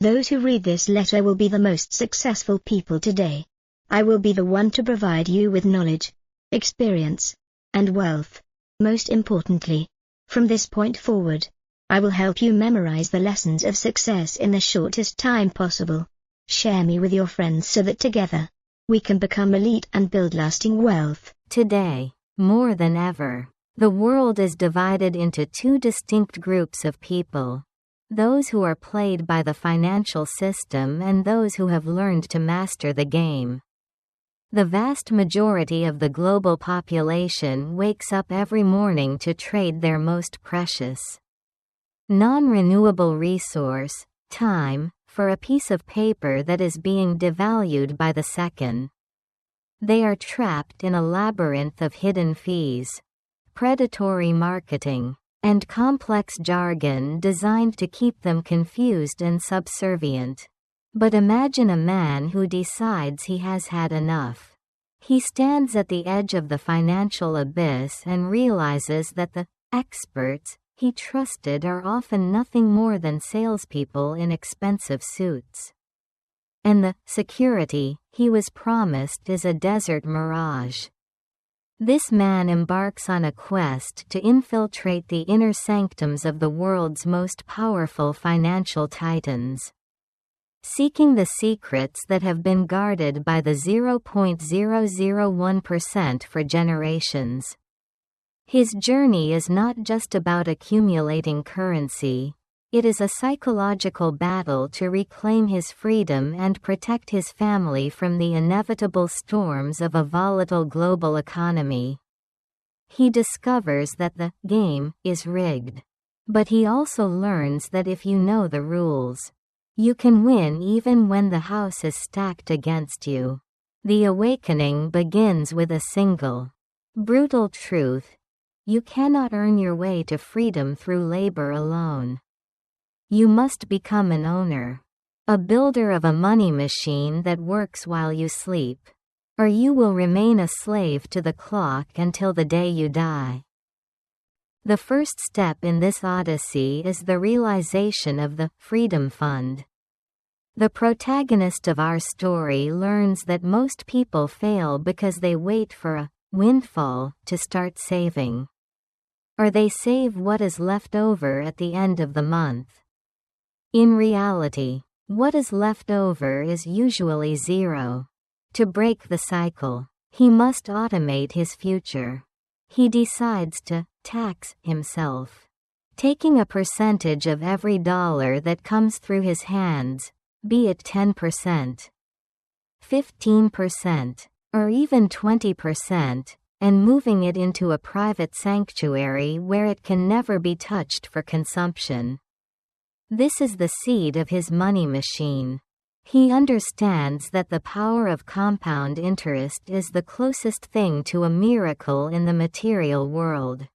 Those who read this letter will be the most successful people today. I will be the one to provide you with knowledge, experience, and wealth. Most importantly, from this point forward, I will help you memorize the lessons of success in the shortest time possible. Share me with your friends so that together, we can become elite and build lasting wealth. Today, more than ever, the world is divided into two distinct groups of people: those who are played by the financial system and those who have learned to master the game. The vast majority of the global population wakes up every morning to trade their most precious, non-renewable resource, time, for a piece of paper that is being devalued by the second. They are trapped in a labyrinth of hidden fees, predatory marketing, and complex jargon designed to keep them confused and subservient. But imagine a man who decides he has had enough. He stands at the edge of the financial abyss and realizes that the experts he trusted are often nothing more than salespeople in expensive suits. And the security he was promised is a desert mirage. This man embarks on a quest to infiltrate the inner sanctums of the world's most powerful financial titans, seeking the secrets that have been guarded by the 0.001% for generations. His journey is not just about accumulating currency. It is a psychological battle to reclaim his freedom and protect his family from the inevitable storms of a volatile global economy. He discovers that the game is rigged. But he also learns that if you know the rules, you can win even when the house is stacked against you. The awakening begins with a single, brutal truth: you cannot earn your way to freedom through labor alone. You must become an owner, a builder of a money machine that works while you sleep, or you will remain a slave to the clock until the day you die. The first step in this odyssey is the realization of the Freedom Fund. The protagonist of our story learns that most people fail because they wait for a windfall to start saving. Or they save what is left over at the end of the month. In reality, what is left over is usually zero. To break the cycle, he must automate his future. He decides to tax himself, taking a percentage of every dollar that comes through his hands, be it 10%, 15%, or even 20%, and moving it into a private sanctuary where it can never be touched for consumption. This is the seed of his money machine. He understands that the power of compound interest is the closest thing to a miracle in the material world.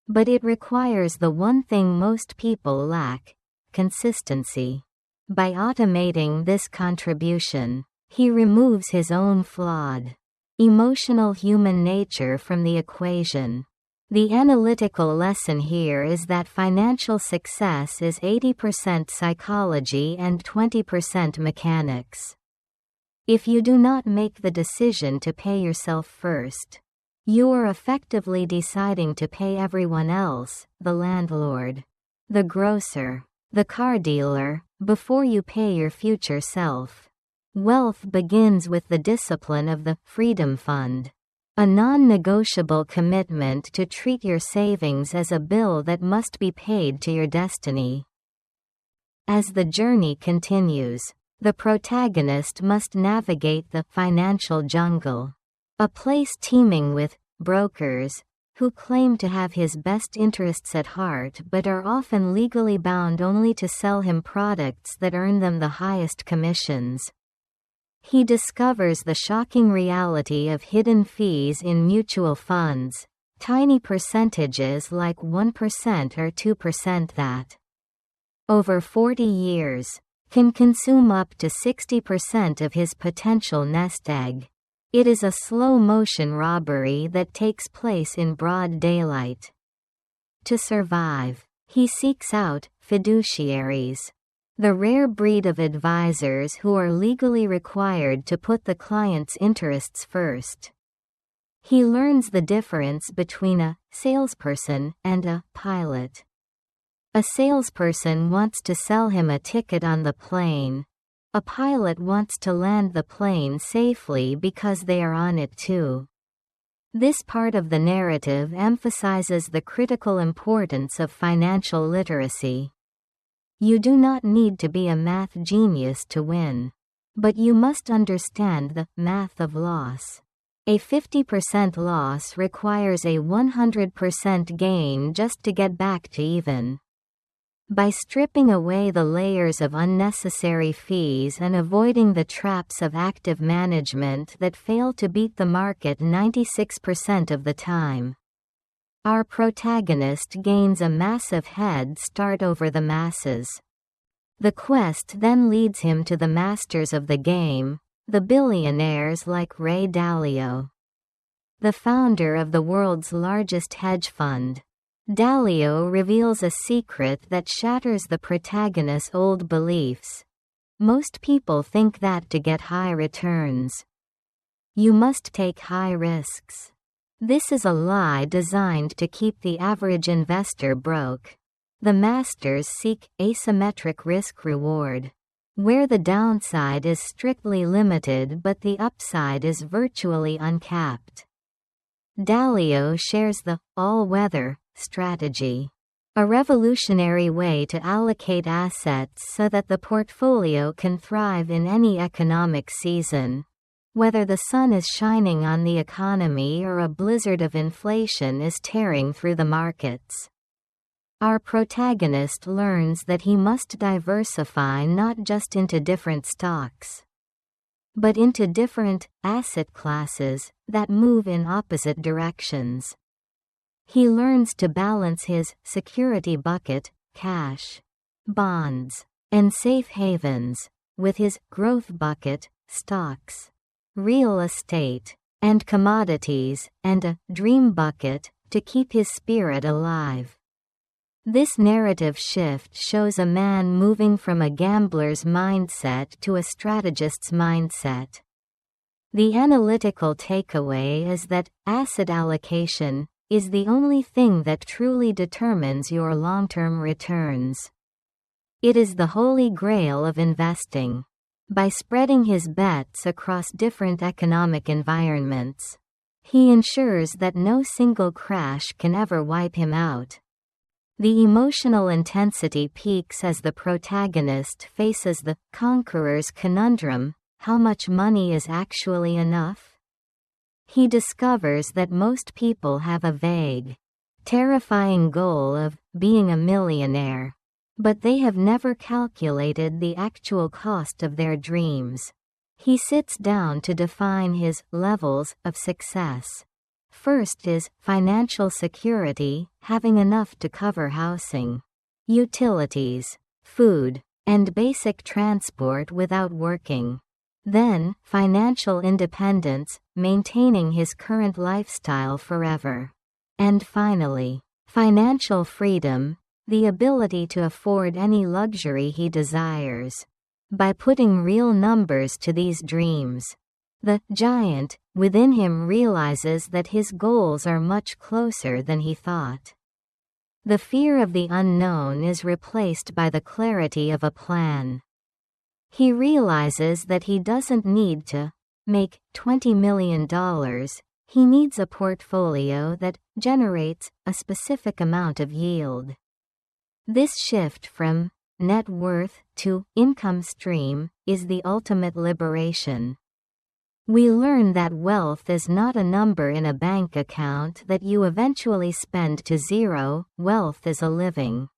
But it requires the one thing most people lack: consistency. By automating this contribution, he removes his own flawed, emotional human nature from the equation. The analytical lesson here is that financial success is 80% psychology and 20% mechanics. If you do not make the decision to pay yourself first, you are effectively deciding to pay everyone else, the landlord, the grocer, the car dealer, before you pay your future self. Wealth begins with the discipline of the Freedom Fund. A non-negotiable commitment to treat your savings as a bill that must be paid to your destiny. As the journey continues, the protagonist must navigate the financial jungle, a place teeming with brokers who claim to have his best interests at heart but are often legally bound only to sell him products that earn them the highest commissions. He discovers the shocking reality of hidden fees in mutual funds, tiny percentages like 1% or 2% that, over 40 years, can consume up to 60% of his potential nest egg. It is a slow-motion robbery that takes place in broad daylight. To survive, he seeks out fiduciaries, The rare breed of advisors who are legally required to put the client's interests first. He learns the difference between a salesperson and a pilot. A salesperson wants to sell him a ticket on the plane. A pilot wants to land the plane safely because they are on it too. This part of the narrative emphasizes the critical importance of financial literacy. You do not need to be a math genius to win. But you must understand the math of loss. A 50% loss requires a 100% gain just to get back to even. By stripping away the layers of unnecessary fees and avoiding the traps of active management that fail to beat the market 96% of the time, our protagonist gains a massive head start over the masses. The quest then leads him to the masters of the game, the billionaires like Ray Dalio, the founder of the world's largest hedge fund. Dalio reveals a secret that shatters the protagonist's old beliefs. Most people think that to get high returns, you must take high risks. This is a lie designed to keep the average investor broke. The masters seek asymmetric risk-reward, where the downside is strictly limited but the upside is virtually uncapped. Dalio shares the all-weather strategy, a revolutionary way to allocate assets so that the portfolio can thrive in any economic season. Whether the sun is shining on the economy or a blizzard of inflation is tearing through the markets. Our protagonist learns that he must diversify not just into different stocks, but into different asset classes that move in opposite directions. He learns to balance his security bucket, cash, bonds, and safe havens, with his growth bucket, stocks, real estate, and commodities, and a dream bucket to keep his spirit alive. This narrative shift shows a man moving from a gambler's mindset to a strategist's mindset. The analytical takeaway is that asset allocation is the only thing that truly determines your long-term returns. It is the holy grail of investing. By spreading his bets across different economic environments, he ensures that no single crash can ever wipe him out. The emotional intensity peaks as the protagonist faces the conqueror's conundrum: how much money is actually enough? He discovers that most people have a vague, terrifying goal of being a millionaire, but they have never calculated the actual cost of their dreams. He sits down to define his levels of success. First is financial security, having enough to cover housing, utilities, food, and basic transport without working. Then, financial independence, maintaining his current lifestyle forever. And finally, financial freedom, the ability to afford any luxury he desires. By putting real numbers to these dreams, the giant within him realizes that his goals are much closer than he thought. The fear of the unknown is replaced by the clarity of a plan. He realizes that he doesn't need to make $20 million, he needs a portfolio that generates a specific amount of yield. This shift from net worth to income stream is the ultimate liberation. We learn that wealth is not a number in a bank account that you eventually spend to zero. Wealth is a living,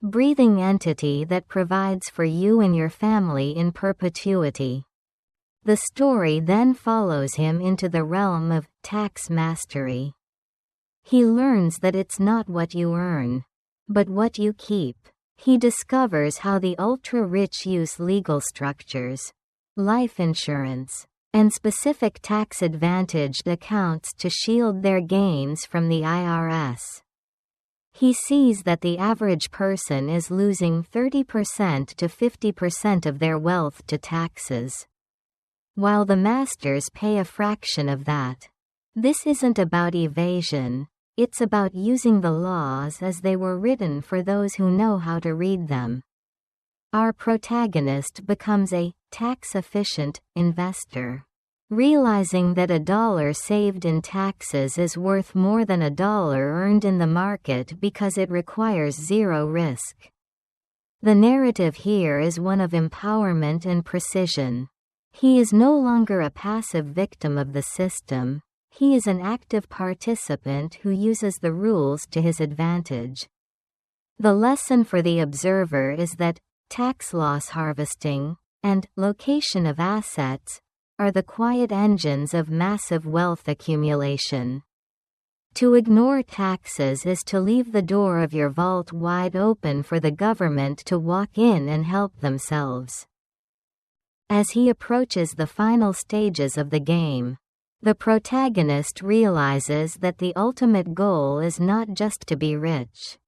breathing entity that provides for you and your family in perpetuity. The story then follows him into the realm of tax mastery. He learns that it's not what you earn, but what you keep. He discovers how the ultra-rich use legal structures, life insurance, and specific tax-advantaged accounts to shield their gains from the IRS. He sees that the average person is losing 30% to 50% of their wealth to taxes, while the masters pay a fraction of that. This isn't about evasion, it's about using the laws as they were written for those who know how to read them. Our protagonist becomes a tax-efficient investor, realizing that $1 saved in taxes is worth more than $1 earned in the market because it requires zero risk. The narrative here is one of empowerment and precision. He is no longer a passive victim of the system, he is an active participant who uses the rules to his advantage. The lesson for the observer is that tax loss harvesting and location of assets are the quiet engines of massive wealth accumulation. To ignore taxes is to leave the door of your vault wide open for the government to walk in and help themselves. As he approaches the final stages of the game, the protagonist realizes that the ultimate goal is not just to be rich,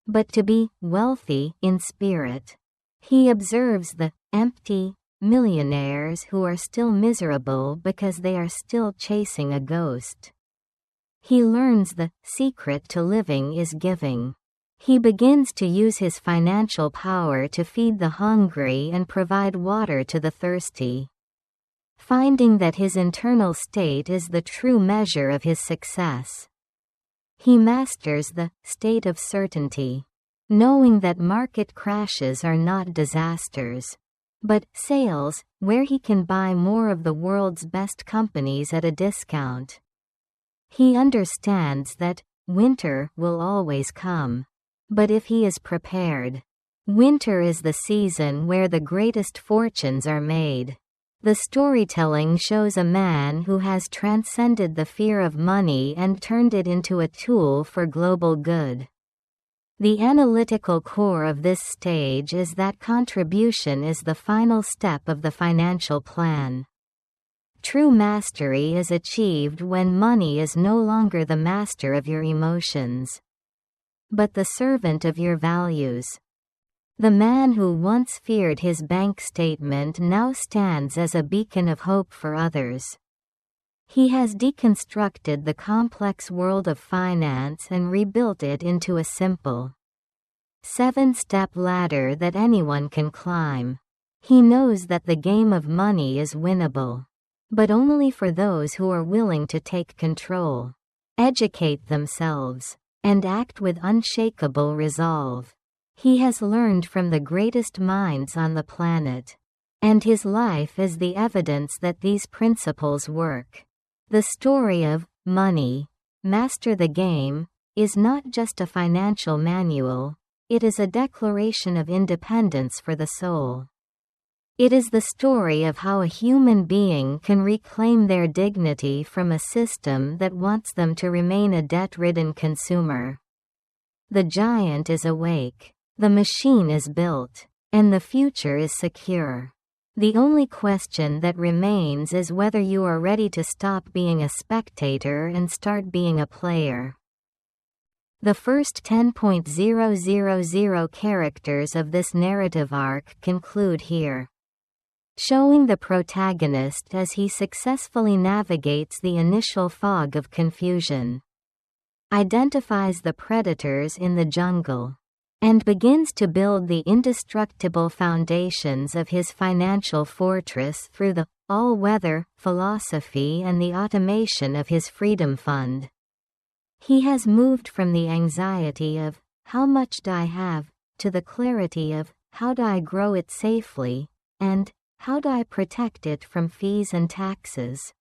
but to be wealthy in spirit. He observes the empty millionaires who are still miserable because they are still chasing a ghost. He learns the secret to living is giving. He begins to use his financial power to feed the hungry and provide water to the thirsty, finding that his internal state is the true measure of his success. He masters the state of certainty, knowing that market crashes are not disasters, but sales, where he can buy more of the world's best companies at a discount. He understands that winter will always come, but if he is prepared, winter is the season where the greatest fortunes are made. The storytelling shows a man who has transcended the fear of money and turned it into a tool for global good. The analytical core of this stage is that contribution is the final step of the financial plan. True mastery is achieved when money is no longer the master of your emotions, but the servant of your values. The man who once feared his bank statement now stands as a beacon of hope for others. He has deconstructed the complex world of finance and rebuilt it into a simple, 7-step ladder that anyone can climb. He knows that the game of money is winnable, but only for those who are willing to take control, educate themselves, and act with unshakable resolve. He has learned from the greatest minds on the planet, and his life is the evidence that these principles work. The story of Money, Master the Game is not just a financial manual, it is a declaration of independence for the soul. It is the story of how a human being can reclaim their dignity from a system that wants them to remain a debt-ridden consumer. The giant is awake. The machine is built, and the future is secure. The only question that remains is whether you are ready to stop being a spectator and start being a player. The first 10.000 characters of this narrative arc conclude here, showing the protagonist as he successfully navigates the initial fog of confusion, identifies the predators in the jungle, and begins to build the indestructible foundations of his financial fortress through the all-weather philosophy and the automation of his freedom fund. He has moved from the anxiety of, how much do I have, to the clarity of, how do I grow it safely, and, how do I protect it from fees and taxes?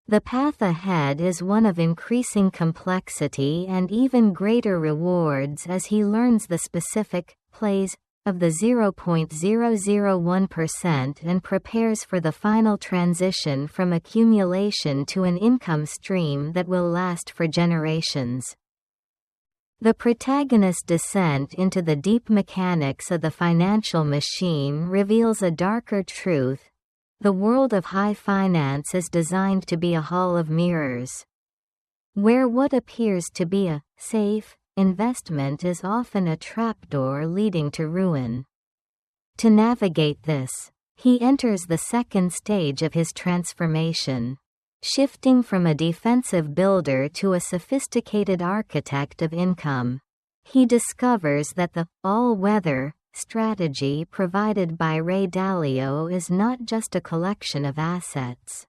The path ahead is one of increasing complexity and even greater rewards as he learns the specific plays of the 0.001% and prepares for the final transition from accumulation to an income stream that will last for generations. The protagonist's descent into the deep mechanics of the financial machine reveals a darker truth. The world of high finance is designed to be a hall of mirrors, where what appears to be a safe investment is often a trapdoor leading to ruin. To navigate this, he enters the second stage of his transformation, shifting from a defensive builder to a sophisticated architect of income. He discovers that the all-weather strategy provided by Ray Dalio is not just a collection of assets,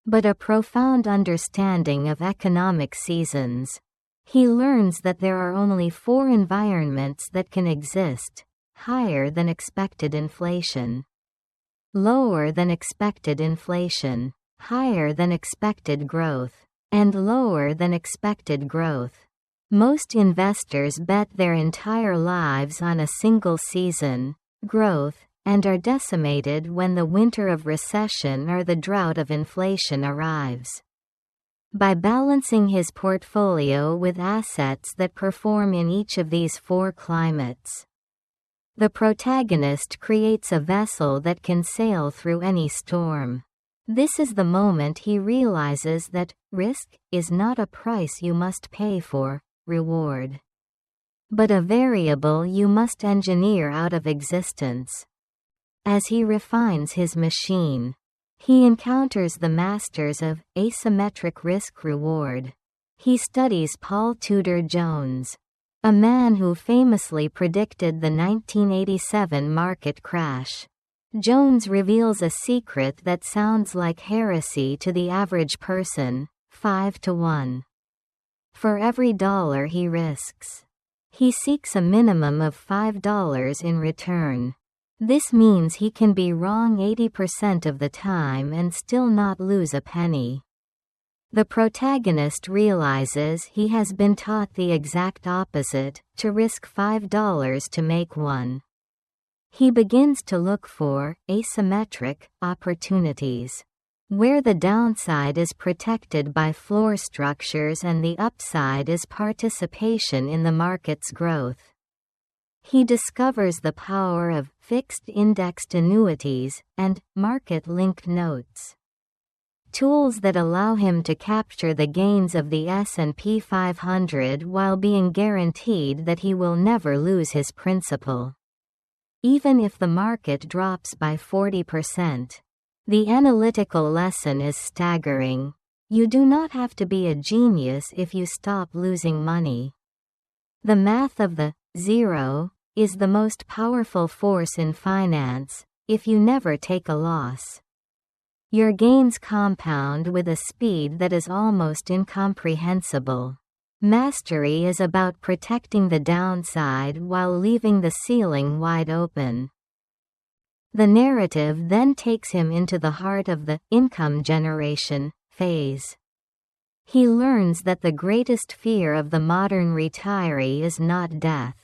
but a profound understanding of economic seasons. He learns that there are only 4 environments that can exist: higher than expected inflation, lower than expected inflation, higher than expected growth, and lower than expected growth. Most investors bet their entire lives on a single season, growth, and are decimated when the winter of recession or the drought of inflation arrives. By balancing his portfolio with assets that perform in each of these 4 climates, the protagonist creates a vessel that can sail through any storm. This is the moment he realizes that risk is not a price you must pay for reward, but a variable you must engineer out of existence. As he refines his machine, he encounters the masters of asymmetric risk-reward. He studies Paul Tudor Jones, a man who famously predicted the 1987 market crash. Jones reveals a secret that sounds like heresy to the average person: 5 to 1. For every dollar he risks, he seeks a minimum of $5 in return. This means he can be wrong 80% of the time and still not lose a penny. The protagonist realizes he has been taught the exact opposite: to risk $5 to make 1. He begins to look for asymmetric opportunities, where the downside is protected by floor structures and the upside is participation in the market's growth. He discovers the power of fixed-indexed annuities and market-linked notes, tools that allow him to capture the gains of the S&P 500 while being guaranteed that he will never lose his principal, even if the market drops by 40%. The analytical lesson is staggering. You do not have to be a genius if you stop losing money. The math of the zero is the most powerful force in finance. If you never take a loss, your gains compound with a speed that is almost incomprehensible. Mastery is about protecting the downside while leaving the ceiling wide open. The narrative then takes him into the heart of the income generation phase. He learns that the greatest fear of the modern retiree is not death,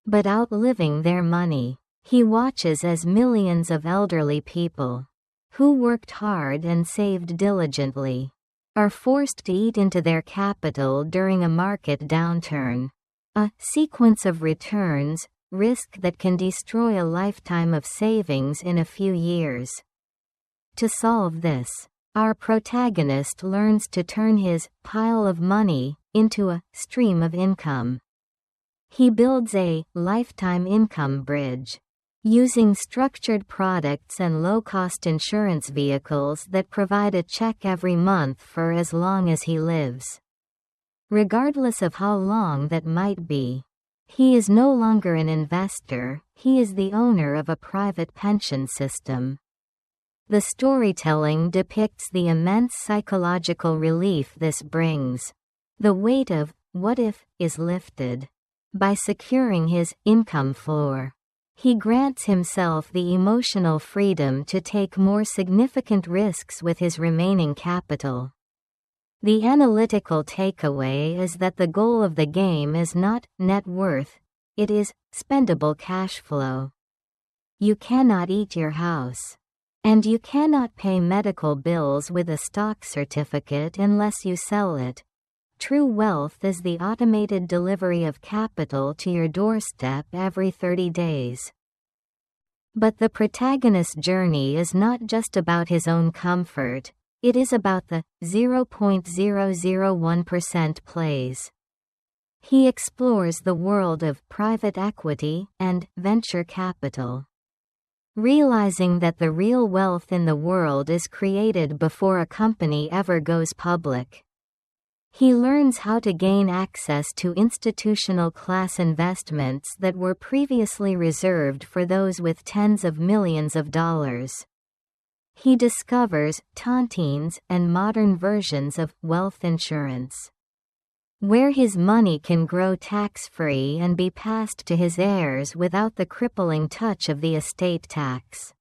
but outliving their money. He watches as millions of elderly people, who worked hard and saved diligently, are forced to eat into their capital during a market downturn. A sequence of returns, risk that can destroy a lifetime of savings in a few years. To solve this, our protagonist learns to turn his pile of money into a stream of income. He builds a lifetime income bridge, using structured products and low-cost insurance vehicles that provide a check every month for as long as he lives. Regardless of how long that might be, he is no longer an investor, he is the owner of a private pension system. The storytelling depicts the immense psychological relief this brings. The weight of what if is lifted. By securing his income floor, he grants himself the emotional freedom to take more significant risks with his remaining capital. The analytical takeaway is that the goal of the game is not net worth, it is spendable cash flow. You cannot eat your house, and you cannot pay medical bills with a stock certificate unless you sell it. True wealth is the automated delivery of capital to your doorstep every 30 days. But the protagonist's journey is not just about his own comfort. It is about the 0.001% plays. He explores the world of private equity and venture capital. Realizing that the real wealth in the world is created before a company ever goes public. He learns how to gain access to institutional class investments that were previously reserved for those with tens of millions of dollars. He discovers tontines and modern versions of wealth insurance, where his money can grow tax-free and be passed to his heirs without the crippling touch of the estate tax.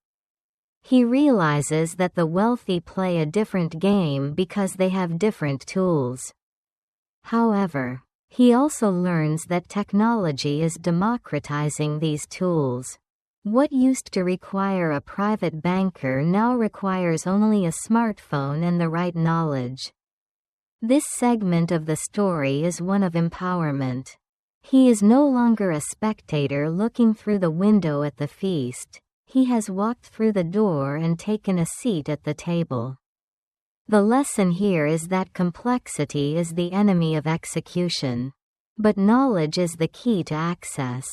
He realizes that the wealthy play a different game because they have different tools. However, he also learns that technology is democratizing these tools. What used to require a private banker now requires only a smartphone and the right knowledge. This segment of the story is one of empowerment. He is no longer a spectator looking through the window at the feast. He has walked through the door and taken a seat at the table. The lesson here is that complexity is the enemy of execution. But knowledge is the key to access.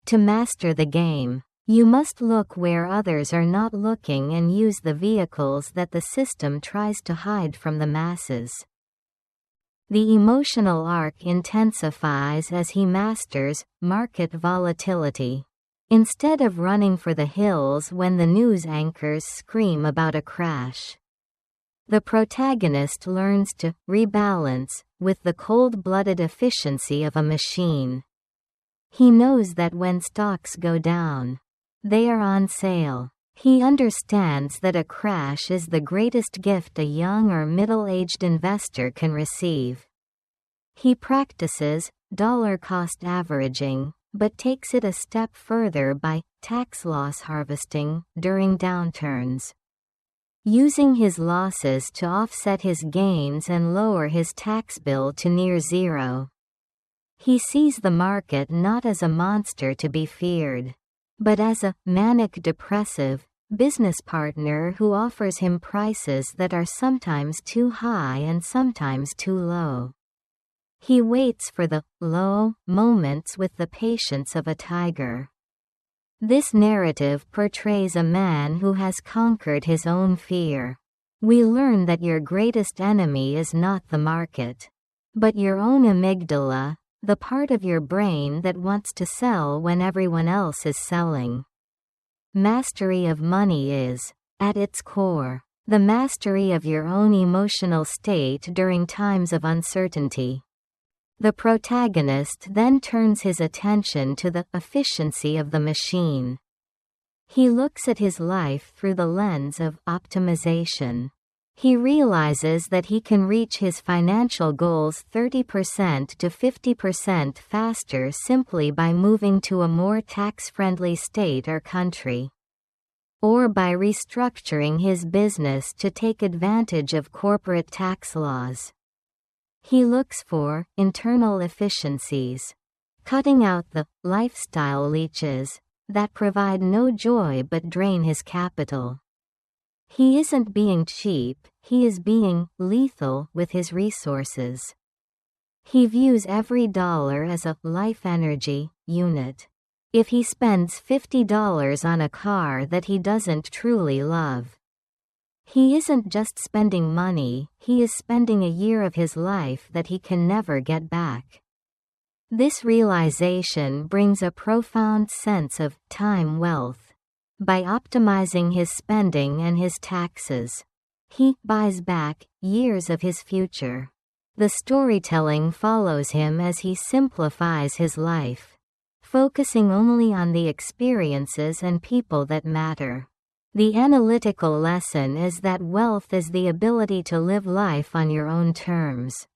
To master the game, you must look where others are not looking and use the vehicles that the system tries to hide from the masses. The emotional arc intensifies as he masters market volatility. Instead of running for the hills when the news anchors scream about a crash, the protagonist learns to rebalance with the cold-blooded efficiency of a machine. He knows that when stocks go down, they are on sale. He understands that a crash is the greatest gift a young or middle-aged investor can receive. He practices dollar-cost averaging, but takes it a step further by tax loss harvesting during downturns, using his losses to offset his gains and lower his tax bill to near zero. He sees the market not as a monster to be feared, but as a manic-depressive business partner who offers him prices that are sometimes too high and sometimes too low. He waits for the low moments with the patience of a tiger. This narrative portrays a man who has conquered his own fear. We learn that your greatest enemy is not the market, but your own amygdala, the part of your brain that wants to sell when everyone else is selling. Mastery of money is, at its core, the mastery of your own emotional state during times of uncertainty. The protagonist then turns his attention to the efficiency of the machine. He looks at his life through the lens of optimization. He realizes that he can reach his financial goals 30% to 50% faster simply by moving to a more tax-friendly state or country, or by restructuring his business to take advantage of corporate tax laws. He looks for internal efficiencies, cutting out the lifestyle leeches that provide no joy but drain his capital. He isn't being cheap, he is being lethal with his resources. He views every dollar as a life energy unit. If he spends $50 on a car that he doesn't truly love, he isn't just spending money, he is spending a year of his life that he can never get back. This realization brings a profound sense of time wealth. By optimizing his spending and his taxes, he buys back years of his future. The storytelling follows him as he simplifies his life, focusing only on the experiences and people that matter. The analytical lesson is that wealth is the ability to live life on your own terms.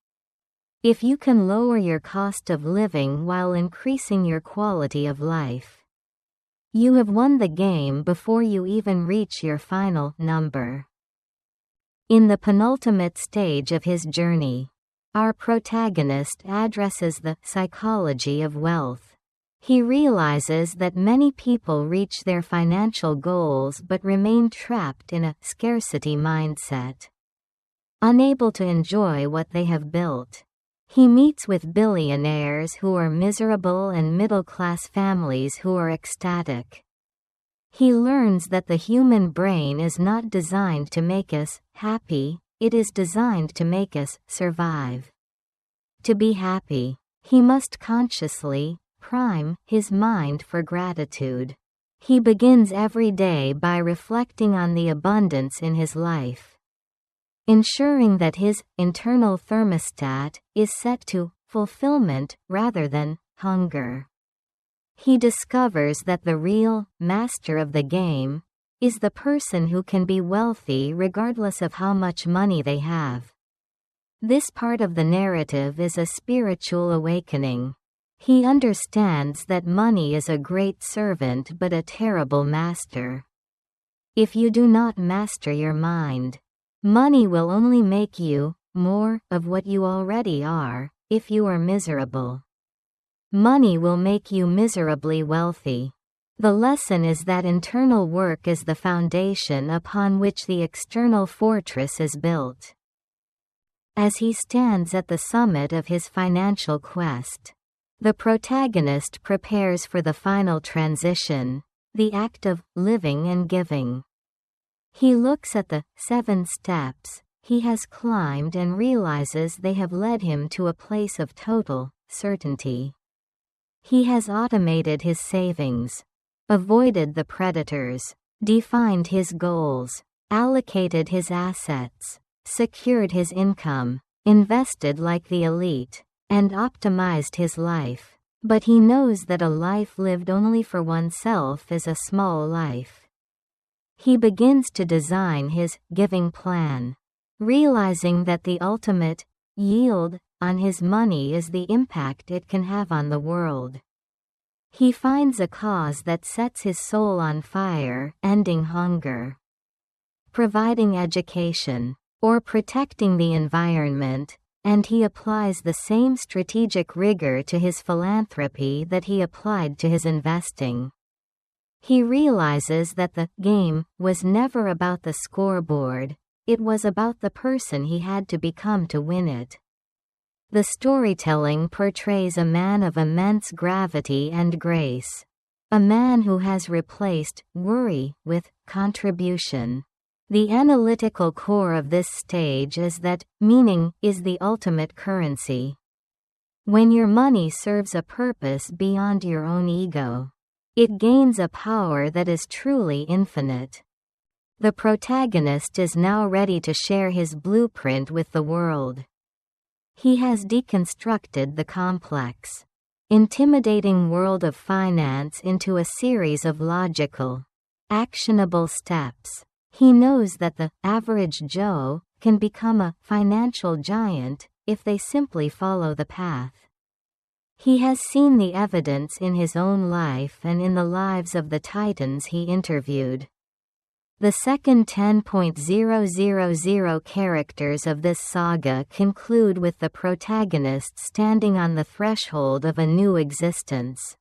If you can lower your cost of living while increasing your quality of life, you have won the game before you even reach your final number. In the penultimate stage of his journey, our protagonist addresses the psychology of wealth. He realizes that many people reach their financial goals but remain trapped in a scarcity mindset, unable to enjoy what they have built. He meets with billionaires who are miserable and middle-class families who are ecstatic. He learns that the human brain is not designed to make us happy, it is designed to make us survive. To be happy, he must consciously prime his mind for gratitude. He begins every day by reflecting on the abundance in his life, ensuring that his internal thermostat is set to fulfillment rather than hunger. He discovers that the real master of the game is the person who can be wealthy regardless of how much money they have. This part of the narrative is a spiritual awakening. He understands that money is a great servant but a terrible master. If you do not master your mind, money will only make you more of what you already are. If you are miserable, money will make you miserably wealthy. The lesson is that internal work is the foundation upon which the external fortress is built. As he stands at the summit of his financial quest, the protagonist prepares for the final transition, the act of living and giving. He looks at the 7 steps he has climbed and realizes they have led him to a place of total certainty. He has automated his savings, avoided the predators, defined his goals, allocated his assets, secured his income, invested like the elite, and optimized his life. But he knows that a life lived only for oneself is a small life. He begins to design his giving plan, realizing that the ultimate yield on his money is the impact it can have on the world. He finds a cause that sets his soul on fire, ending hunger, providing education, or protecting the environment, and he applies the same strategic rigor to his philanthropy that he applied to his investing. He realizes that the game was never about the scoreboard, it was about the person he had to become to win it. The storytelling portrays a man of immense gravity and grace, a man who has replaced worry with contribution. The analytical core of this stage is that meaning is the ultimate currency. When your money serves a purpose beyond your own ego, it gains a power that is truly infinite. The protagonist is now ready to share his blueprint with the world. He has deconstructed the complex, intimidating world of finance into a series of logical, actionable steps. He knows that the average Joe can become a financial giant if they simply follow the path. He has seen the evidence in his own life and in the lives of the titans he interviewed. The second 10.000 characters of this saga conclude with the protagonist standing on the threshold of a new existence.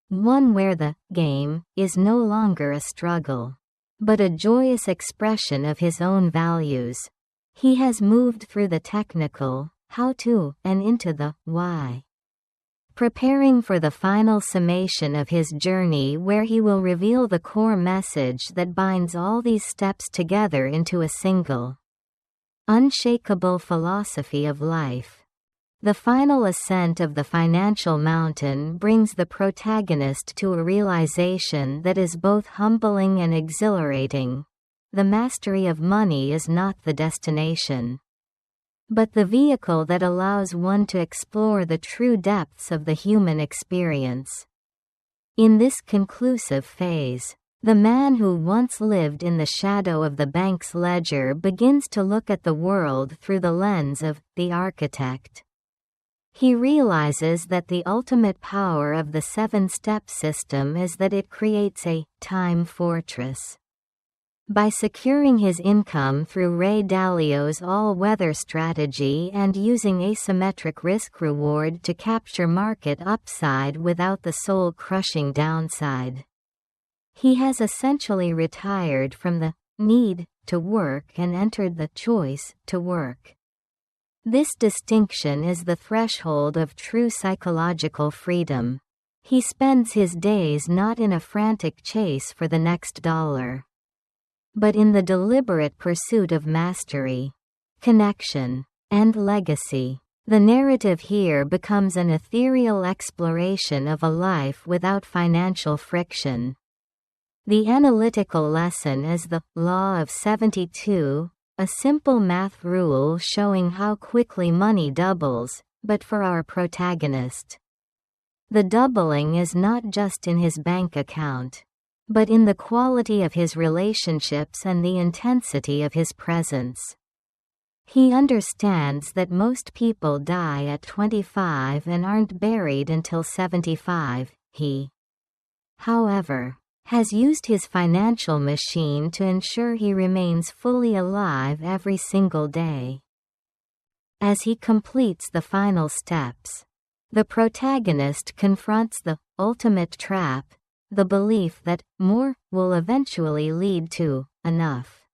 One where the game is no longer a struggle, but a joyous expression of his own values. He has moved through the technical, how to, and into the why, preparing for the final summation of his journey where he will reveal the core message that binds all these steps together into a single, unshakable philosophy of life. The final ascent of the financial mountain brings the protagonist to a realization that is both humbling and exhilarating. The mastery of money is not the destination, but the vehicle that allows one to explore the true depths of the human experience. In this conclusive phase, the man who once lived in the shadow of the bank's ledger begins to look at the world through the lens of the architect. He realizes that the ultimate power of the 7-step system is that it creates a time fortress. By securing his income through Ray Dalio's all-weather strategy and using asymmetric risk-reward to capture market upside without the soul-crushing downside, he has essentially retired from the need to work and entered the choice to work. This distinction is the threshold of true psychological freedom. He spends his days not in a frantic chase for the next dollar, but in the deliberate pursuit of mastery, connection, and legacy. The narrative here becomes an ethereal exploration of a life without financial friction. The analytical lesson is the Law of 72, a simple math rule showing how quickly money doubles, but for our protagonist, the doubling is not just in his bank account, but in the quality of his relationships and the intensity of his presence. He understands that most people die at 25 and aren't buried until 75. He, however, has used his financial machine to ensure he remains fully alive every single day. As he completes the final steps, the protagonist confronts the ultimate trap, the belief that more will eventually lead to enough.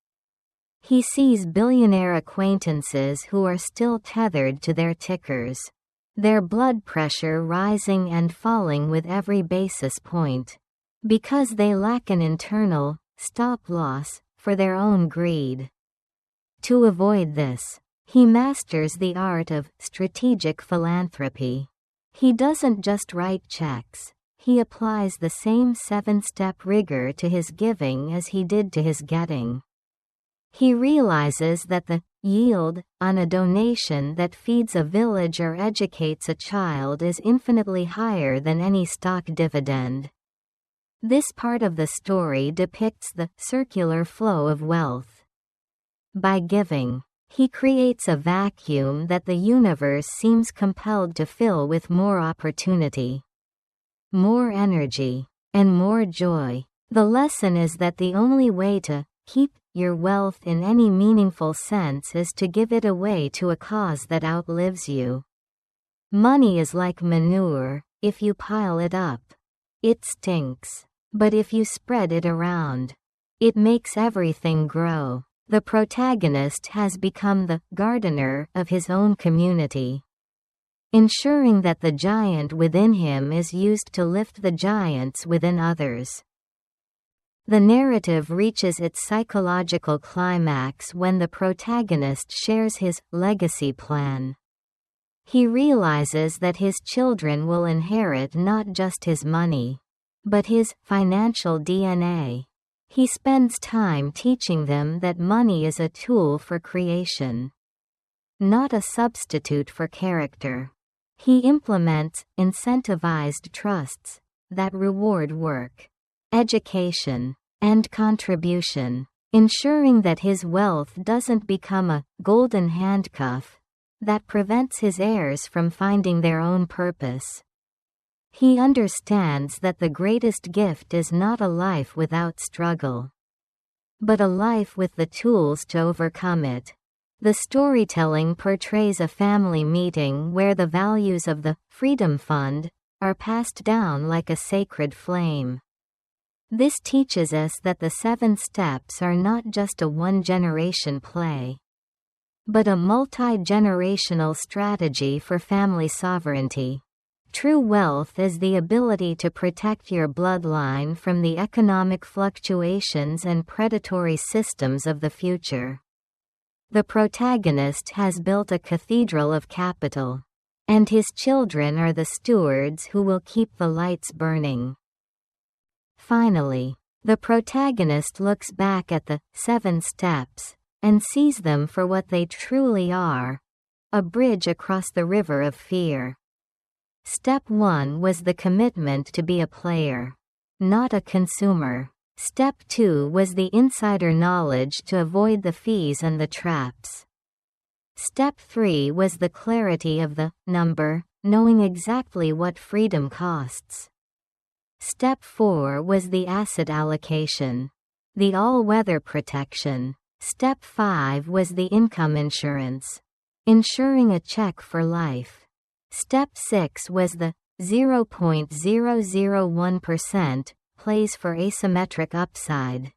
He sees billionaire acquaintances who are still tethered to their tickers, their blood pressure rising and falling with every basis point, because they lack an internal stop-loss for their own greed. To avoid this, he masters the art of strategic philanthropy. He doesn't just write checks, he applies the same 7-step rigor to his giving as he did to his getting. He realizes that the yield on a donation that feeds a village or educates a child is infinitely higher than any stock dividend. This part of the story depicts the circular flow of wealth. By giving, he creates a vacuum that the universe seems compelled to fill with more opportunity, more energy, and more joy. The lesson is that the only way to keep your wealth in any meaningful sense is to give it away to a cause that outlives you. Money is like manure. If you pile it up, it stinks. But if you spread it around, it makes everything grow. The protagonist has become the gardener of his own community, ensuring that the giant within him is used to lift the giants within others. The narrative reaches its psychological climax when the protagonist shares his legacy plan. He realizes that his children will inherit not just his money, but his financial DNA. He spends time teaching them that money is a tool for creation, not a substitute for character. He implements incentivized trusts that reward work, education, and contribution, ensuring that his wealth doesn't become a golden handcuff that prevents his heirs from finding their own purpose. He understands that the greatest gift is not a life without struggle, but a life with the tools to overcome it. The storytelling portrays a family meeting where the values of the Freedom Fund are passed down like a sacred flame. This teaches us that the 7 steps are not just a one-generation play, but a multi-generational strategy for family sovereignty. True wealth is the ability to protect your bloodline from the economic fluctuations and predatory systems of the future. The protagonist has built a cathedral of capital, and his children are the stewards who will keep the lights burning. Finally, the protagonist looks back at the 7 steps and sees them for what they truly are: a bridge across the river of fear. Step 1 was the commitment to be a player, not a consumer. Step 2 was the insider knowledge to avoid the fees and the traps. Step 3 was the clarity of the number, knowing exactly what freedom costs. Step 4 was the asset allocation, the all-weather protection. Step 5 was the income insurance, ensuring a check for life. Step 6 was the 0.001% plays for asymmetric upside.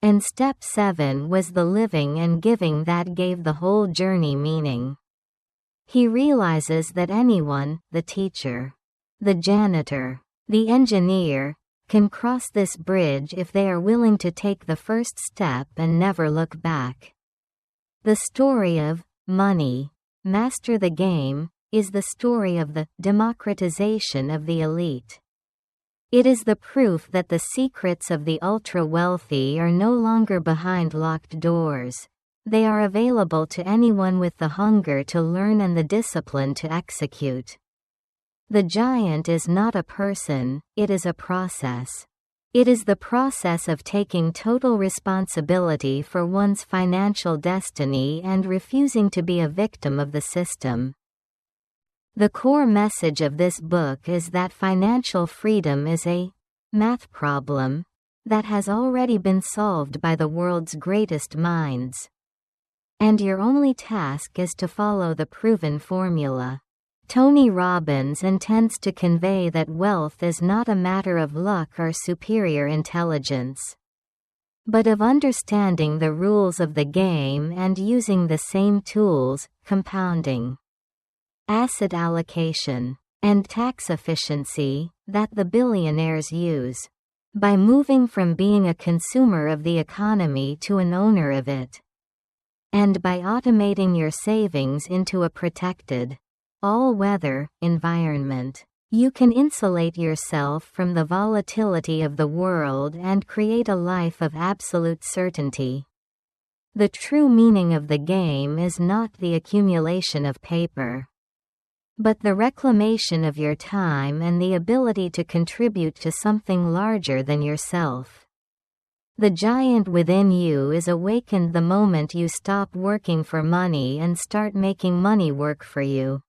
And Step 7 was the living and giving that gave the whole journey meaning. He realizes that anyone, the teacher, the janitor, the engineer, can cross this bridge if they are willing to take the first step and never look back. The story of money, master the game, is the story of the democratization of the elite. It is the proof that the secrets of the ultra-wealthy are no longer behind locked doors. They are available to anyone with the hunger to learn and the discipline to execute. The giant is not a person, it is a process. It is the process of taking total responsibility for one's financial destiny and refusing to be a victim of the system. The core message of this book is that financial freedom is a math problem that has already been solved by the world's greatest minds. And your only task is to follow the proven formula. Tony Robbins intends to convey that wealth is not a matter of luck or superior intelligence, but of understanding the rules of the game and using the same tools, compounding, asset allocation, and tax efficiency, that the billionaires use. By moving from being a consumer of the economy to an owner of it, and by automating your savings into a protected, all-weather environment, you can insulate yourself from the volatility of the world and create a life of absolute certainty. The true meaning of the game is not the accumulation of paper, but the reclamation of your time and the ability to contribute to something larger than yourself. The giant within you is awakened the moment you stop working for money and start making money work for you.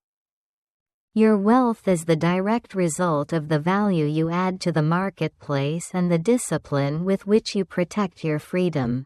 Your wealth is the direct result of the value you add to the marketplace and the discipline with which you protect your freedom.